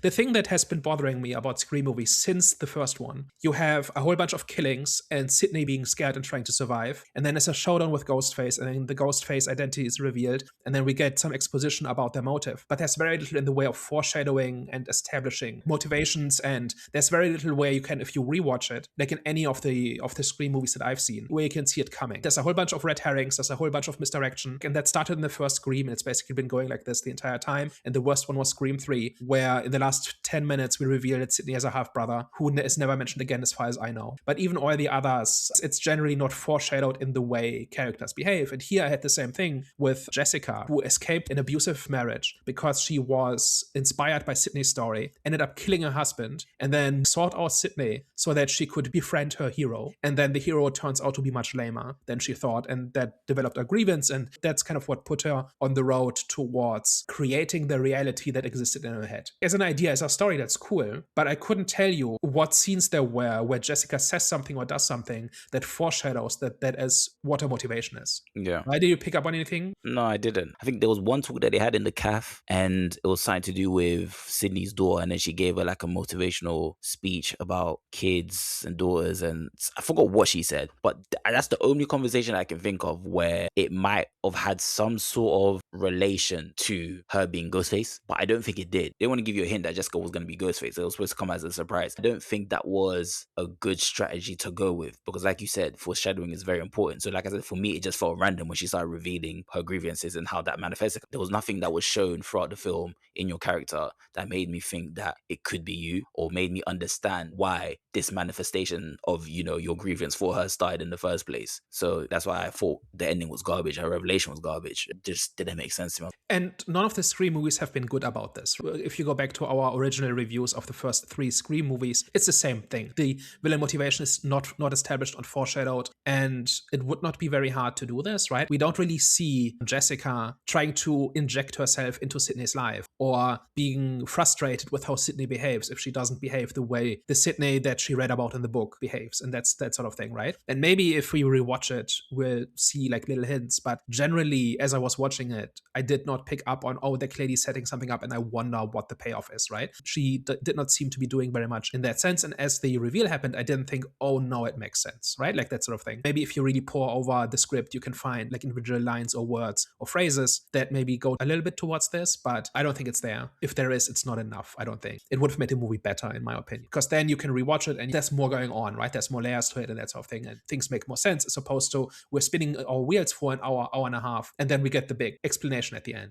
The thing that has been bothering me about Scream movies since the first one, you have a whole bunch of killings and Sidney being scared and trying to survive. And then there's a showdown with Ghostface, and then the Ghostface identity is revealed. And then we get some exposition about their motive. But there's very little in the way of foreshadowing and establishing motivations. And there's very little where you can, if you rewatch it, like in any of the Scream movies that I've seen, where you can see it coming. There's a whole bunch of red herrings, there's a whole bunch of misdirection. And that started in the first Scream, and it's basically been going like this the entire time. And the worst one was Scream 3, where in the last 10 minutes we revealed that Sidney has a half-brother who is never mentioned again as far as I know. But even all the others, it's generally not foreshadowed in the way characters behave. And here I had the same thing with Jessica, who escaped an abusive marriage because she was inspired by Sidney's story, ended up killing her husband, and then sought out Sidney so that she could befriend her hero. And then the hero turns out to be much lamer than she thought, and that developed a grievance, and that's kind of what put her on the road towards creating the reality that existed in her head. As an idea, as a story, that's cool, but I couldn't tell you what scenes there were where Jessica says something or does something that foreshadows that as what her motivation is. Yeah. Why did you pick up on anything? No, I didn't. I think there was one talk that they had in the calf, and it was something to do with Sydney's daughter, and then she gave her like a motivational speech about kids and daughters, and I forgot what she said, but that's the only conversation I can think of where it might have had some sort of relation to her being Ghostface, but I don't think it did. They want to give you a hint that Jessica was going to be Ghostface. It was supposed to come as a surprise. I don't think that was a good strategy to go with, because like you said, foreshadowing is very important. So like I said, for me, it just felt random when she started revealing her grievances and how that manifested. There was nothing that was shown throughout the film in your character that made me think that it could be you, or made me understand why this manifestation of, you know, your grievance for her started in the first place. So that's why I thought the ending was garbage. Her revelation was garbage. It just didn't make sense to me. And none of the Scream movies have been good about this. If you go back to our original reviews of the first 3 Scream movies, it's the same thing. The villain motivation is not established or foreshadowed, and it would not be very hard to do this, right? We don't really see Jessica trying to inject herself into Sydney's life, or being frustrated with how Sydney behaves if she doesn't behave the way the Sydney that she read about in the book behaves, and that's that sort of thing, right? And maybe if we rewatch it, we'll see like little hints, but generally, as I was watching it, I did not pick up on, oh, they're clearly setting something up and I wonder what the payoff is, right? She did not seem to be doing very much in that sense. And as the reveal happened, I didn't think, oh, no, it makes sense, right? Like that sort of thing. Maybe if you really pour over the script, you can find like individual lines or words or phrases that maybe go a little bit towards this, but I don't think it's there. If there is, it's not enough, I don't think. It would have made the movie better, in my opinion, because then you can rewatch it and there's more going on, right? There's more layers to it and that sort of thing, and things make more sense, as opposed to we're spinning our wheels for an hour, hour and a half, and then we get the big explanation at the end.